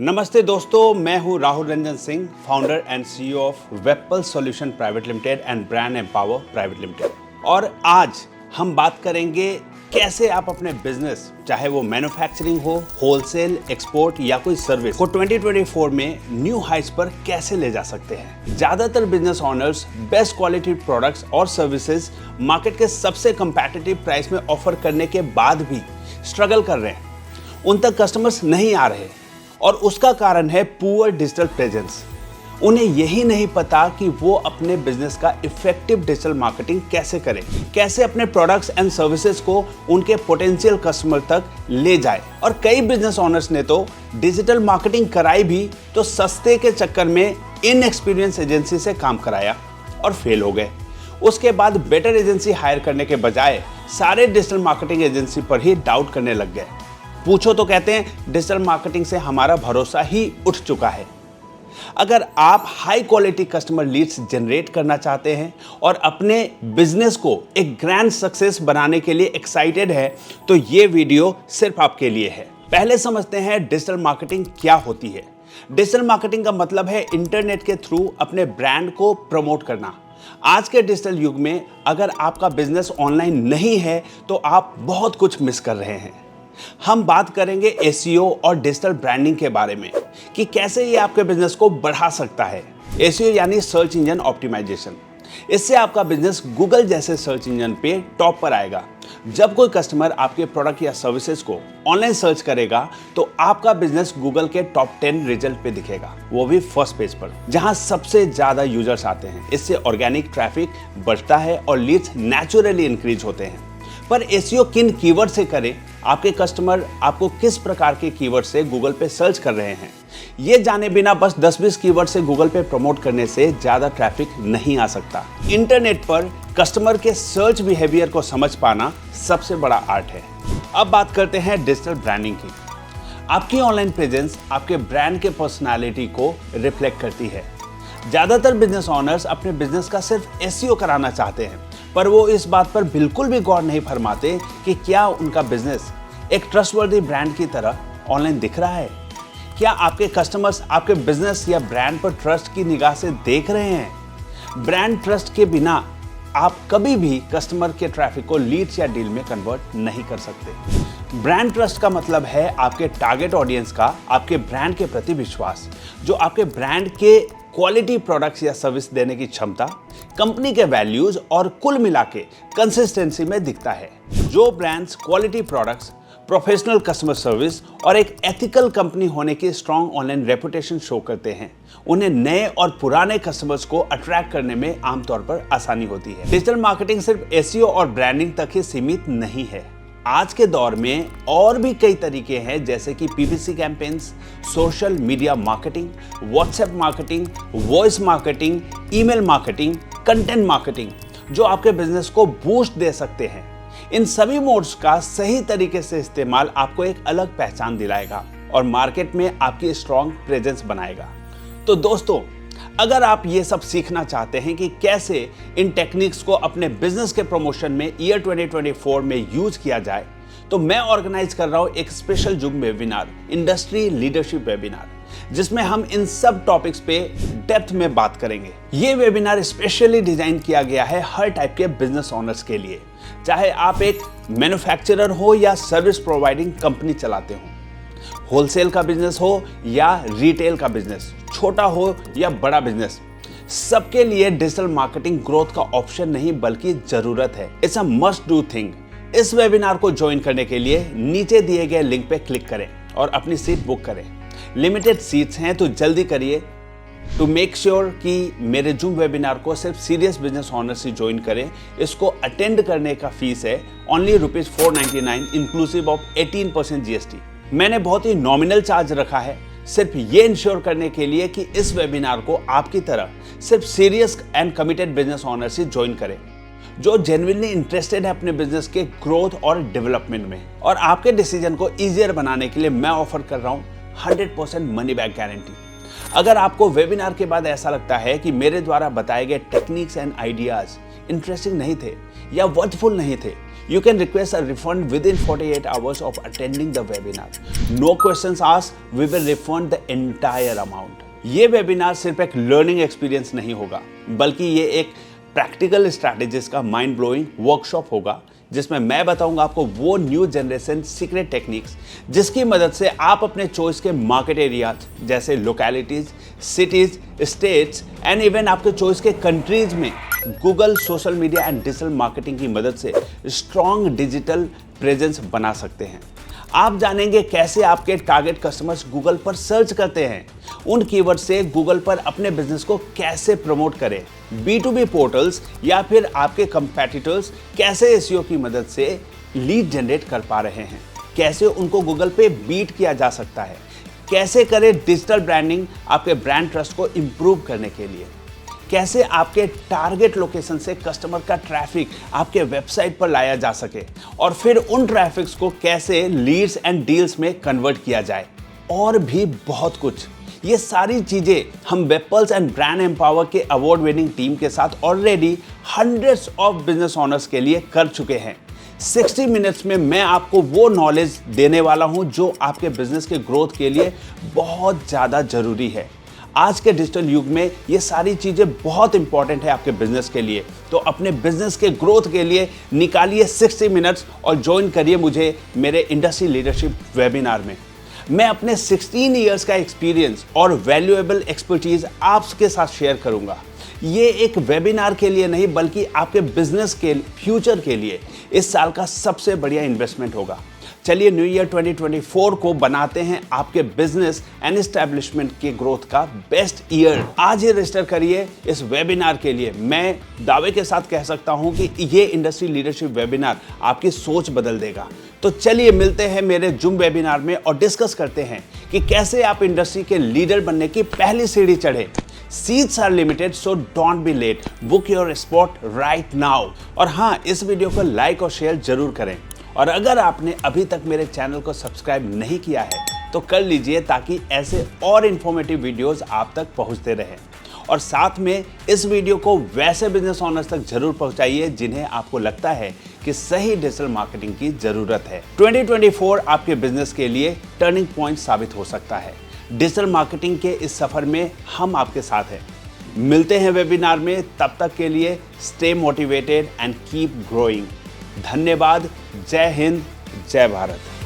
नमस्ते दोस्तों, मैं हूं Rahul Ranjan Singh, founder and CEO of Webpulse solution private limited and brand empower private limited. और आज हम बात करेंगे कैसे आप अपने बिजनेस, चाहे वो मैन्युफैक्चरिंग हो, होलसेल, एक्सपोर्ट या कोई सर्विस को 2024 में न्यू हाइट्स पर कैसे ले जा सकते हैं। ज्यादातर business owners best quality products और सर्विसेज मार्केट के सबसे कंपैटिटिव प्राइस में ऑफर करने के बाद भी स्ट्रगल कर रहे हैं, उन तक कस्टमर्स नहीं आ रहे और उसका कारण है पुअर डिजिटल प्रेजेंस। उन्हें यही नहीं पता कि वो अपने बिजनेस का इफेक्टिव डिजिटल मार्केटिंग कैसे करें, कैसे अपने प्रोडक्ट्स एंड सर्विसेज को उनके पोटेंशियल कस्टमर तक ले जाए। और कई बिजनेस ओनर्स ने तो डिजिटल मार्केटिंग कराई भी तो सस्ते के चक्कर में इनएक्सपीरियंस एजेंसी से काम कराया और फेल हो गए। उसके बाद बेटर एजेंसी हायर करने के बजाय सारे डिजिटल मार्केटिंग एजेंसी पर ही डाउट करने लग गए। पूछो तो कहते हैं डिजिटल मार्केटिंग से हमारा भरोसा ही उठ चुका है। अगर आप high quality customer leads generate करना चाहते हैं और अपने बिजनेस को एक ग्रैंड सक्सेस बनाने के लिए एक्साइटेड है तो ये वीडियो सिर्फ आपके लिए है। पहले समझते हैं डिजिटल मार्केटिंग क्या होती है। डिजिटल मार्केटिंग का मतलब है इंटरनेट के थ्रू अपने ब्रांड को प्रमोट करना। आज के डिजिटल युग में अगर आपका बिजनेस ऑनलाइन नहीं है तो आप बहुत कुछ मिस कर रहे हैं। हम बात करेंगे एसईओ और डिजिटल ब्रांडिंग के बारे में कि कैसे ये आपके बिजनेस को बढ़ा सकता है। एसईओ यानी सर्च इंजन ऑप्टिमाइजेशन। इससे आपका बिजनेस गूगल जैसे सर्च इंजन पे टॉप पर आएगा। जब कोई कस्टमर आपके प्रोडक्ट या सर्विसेज को ऑनलाइन सर्च करेगा तो आपका बिजनेस गूगल के टॉप 10 रिजल्ट पे दिखेगा, वो भी फर्स्ट पेज पर, जहां सबसे ज्यादा यूजर्स आते हैं। इससे ऑर्गेनिक ट्रैफिक बढ़ता है और लीड्स नेचुरली इंक्रीज होते हैं। पर एसईओ किन कीवर्ड से करें, आपके कस्टमर आपको किस प्रकार के कीवर्ड से गूगल पे सर्च कर रहे हैं, ये जाने बिना बस 10-20 कीवर्ड से गूगल पे प्रमोट करने से ज्यादा ट्रैफिक नहीं आ सकता। इंटरनेट पर कस्टमर के सर्च बिहेवियर को समझ पाना सबसे बड़ा आर्ट है। अब बात करते हैं डिजिटल ब्रांडिंग की। आपकी ऑनलाइन प्रेजेंस आपके ब्रांड के पर्सनालिटी को रिफ्लेक्ट करती है। ज्यादातर बिजनेस ओनर्स अपने बिजनेस का सिर्फ एसईओ कराना चाहते हैं, पर वो इस बात पर बिल्कुल भी गौर नहीं फरमाते कि क्या उनका बिजनेस एक ट्रस्टवर्दी ब्रांड की तरह ऑनलाइन दिख रहा है। क्या आपके कस्टमर्स आपके बिजनेस या ब्रांड पर ट्रस्ट की निगाह से देख रहे हैं। ब्रांड ट्रस्ट के बिना आप कभी भी कस्टमर के ट्रैफिक को लीड्स या डील में कन्वर्ट नहीं कर सकते। ब्रांड ट्रस्ट का मतलब है आपके टारगेट ऑडियंस का आपके ब्रांड के प्रति विश्वास, जो आपके ब्रांड के क्वालिटी प्रोडक्ट्स या सर्विस देने की क्षमता, कंपनी के वैल्यूज और कुल मिला के कंसिस्टेंसी में दिखता है। जो brands quality products, professional customer service और एक एथिकल कंपनी होने की स्ट्रॉन्ग ऑनलाइन रेपुटेशन शो करते हैं, उन्हें नए और पुराने कस्टमर्स को अट्रैक्ट करने में आमतौर पर आसानी होती है। डिजिटल मार्केटिंग सिर्फ एसईओ और ब्रांडिंग तक ही सीमित नहीं है। आज के दौर में और भी कई तरीके हैं, जैसे कि PPC campaigns, social media marketing, WhatsApp marketing, voice marketing, email marketing, content marketing, जो आपके बिजनेस को बूस्ट दे सकते हैं। इन सभी मोड्स का सही तरीके से इस्तेमाल आपको एक अलग पहचान दिलाएगा और मार्केट में आपकी स्ट्रॉन्ग प्रेजेंस बनाएगा। तो दोस्तों, अगर आप ये सब सीखना चाहते हैं कि कैसे इन टेक्निक्स को अपने बिजनेस के प्रमोशन में ईयर 2024 में यूज किया जाए, तो मैं ऑर्गेनाइज कर रहा हूं एक special zoom webinar, industry leadership webinar, जिसमें हम इन सब टॉपिक्स पे डेप्थ में बात करेंगे। ये वेबिनार स्पेशली डिजाइन किया गया है हर टाइप के बिजनेस ओनर्स के लिए, चाहे आप एक मैन्युफैक्चरर हो या सर्विस प्रोवाइडिंग कंपनी चलाते हो, होलसेल का बिजनेस हो या रिटेल का बिजनेस, छोटा हो या बड़ा बिजनेस, सबके लिए डिजिटल मार्केटिंग ग्रोथ का ऑप्शन नहीं बल्कि जरूरत है। It's a must do thing. इस वेबिनार को ज्वाइन करने के लिए नीचे दिए गए लिंक पे क्लिक करें और अपनी सीट बुक करें। लिमिटेड सीट्स हैं तो जल्दी करिए। टू मेक श्योर कि मेरे जूम वेबिनार को सिर्फ सीरियस बिजनेस ओनर्स ही ज्वाइन करें, इसको अटेंड करने का फीस है ओनली ₹499 इंक्लूसिव ऑफ 18% जीएसटी। मैंने बहुत ही नॉमिनल चार्ज रखा है, सिर्फ ये इंश्योर करने के लिए कि इस वेबिनार को आपकी तरह सिर्फ serious and committed business owners he join करें, जो जेन्युइनली इंटरेस्टेड है अपने बिजनेस के ग्रोथ और डेवलपमेंट में। और आपके डिसीजन को ईजियर बनाने के लिए मैं ऑफर कर रहा हूँ 100% मनी बैक गारंटी। अगर आपको वेबिनार के बाद ऐसा लगता है कि मेरे द्वारा बताए गए टेक्निक्स एंड आइडियाज इंटरेस्टिंग नहीं थे या वर्थफुल नहीं थे, You can request a refund within 48 hours of attending the webinar. No questions asked, we will refund the entire amount. ये वेबिनार सिर्फ एक लर्निंग एक्सपीरियंस नहीं होगा, बल्कि ये एक प्रैक्टिकल स्ट्रैटेजीज का माइंड ब्लोइंग वर्कशॉप होगा, जिसमें मैं बताऊंगा आपको वो न्यू जनरेशन सीक्रेट टेक्निक्स जिसकी मदद से आप अपने चॉइस के मार्केट एरियाज जैसे localities, cities, states and even आपके चॉइस के कंट्रीज में Google, social media and digital marketing की मदद से स्ट्रॉन्ग डिजिटल प्रेजेंस बना सकते हैं। आप जानेंगे कैसे आपके टारगेट कस्टमर्स गूगल पर सर्च करते हैं, उन कीवर्ड से गूगल पर अपने बिजनेस को कैसे प्रमोट करें, B2B पोर्टल्स या फिर आपके कंपेटिटर्स कैसे SEO की मदद से लीड जनरेट कर पा रहे हैं, कैसे उनको गूगल पे बीट किया जा सकता है, कैसे करें डिजिटल ब्रांडिंग आपके ब्रांड ट्रस्ट को इंप्रूव करने के लिए, कैसे आपके टारगेट लोकेशन से कस्टमर का ट्रैफिक आपके वेबसाइट पर लाया जा सके और फिर उन ट्रैफिक्स को कैसे लीड्स एंड डील्स में कन्वर्ट किया जाए, और भी बहुत कुछ। ये सारी चीजें हम वेबपल्स एंड ब्रांड एम्पावर के अवार्ड विनिंग टीम के साथ already hundreds of business owners के लिए कर चुके हैं। 60 मिनट्स में मैं आपको वो नॉलेज देने वाला हूं जो आपके बिजनेस के ग्रोथ के लिए बहुत ज़्यादा जरूरी है। आज के डिजिटल युग में ये सारी चीज़ें बहुत इंपॉर्टेंट है आपके बिजनेस के लिए, तो अपने बिजनेस के ग्रोथ के लिए निकालिए 60 मिनट्स और ज्वाइन करिए मुझे मेरे इंडस्ट्री लीडरशिप वेबिनार में। मैं अपने 16 इयर्स का एक्सपीरियंस और वैल्यूएबल एक्सपर्टीज आपके साथ शेयर करूंगा। ये एक वेबिनार के लिए नहीं, बल्कि आपके बिजनेस के फ्यूचर के लिए इस साल का सबसे बढ़िया इन्वेस्टमेंट होगा। चलिए न्यू ईयर 2024 को बनाते हैं आपके बिजनेस एंड एस्टैब्लिशमेंट के ग्रोथ का बेस्ट ईयर। आज ही रजिस्टर करिए इस वेबिनार के लिए। मैं दावे के साथ कह सकता हूं कि ये इंडस्ट्री लीडरशिप वेबिनार आपकी सोच बदल देगा। तो चलिए मिलते हैं मेरे जूम वेबिनार में और डिस्कस करते हैं कि कैसे आप इंडस्ट्री के लीडर बनने की पहली सीढ़ी चढ़े। Seats are limited, so don't be late. Book your spot right now. और हाँ, इस वीडियो को लाइक और शेयर जरूर करें। और अगर आपने अभी तक मेरे चैनल को सब्सक्राइब नहीं किया है तो कर लीजिए, ताकि ऐसे और इन्फॉर्मेटिव वीडियोस आप तक पहुंचते रहें। और साथ में इस वीडियो को वैसे बिजनेस ओनर्स तक जरूर पहुंचाइए जिन्हें आपको लगता है कि सही डिजिटल मार्केटिंग की जरूरत है। 2024 आपके बिजनेस के लिए टर्निंग पॉइंट साबित हो सकता है। डिजिटल मार्केटिंग के इस सफर में हम आपके साथ हैं। मिलते हैं वेबिनार में, तब तक के लिए stay motivated and keep growing. धन्यवाद। जय हिंद, जय भारत।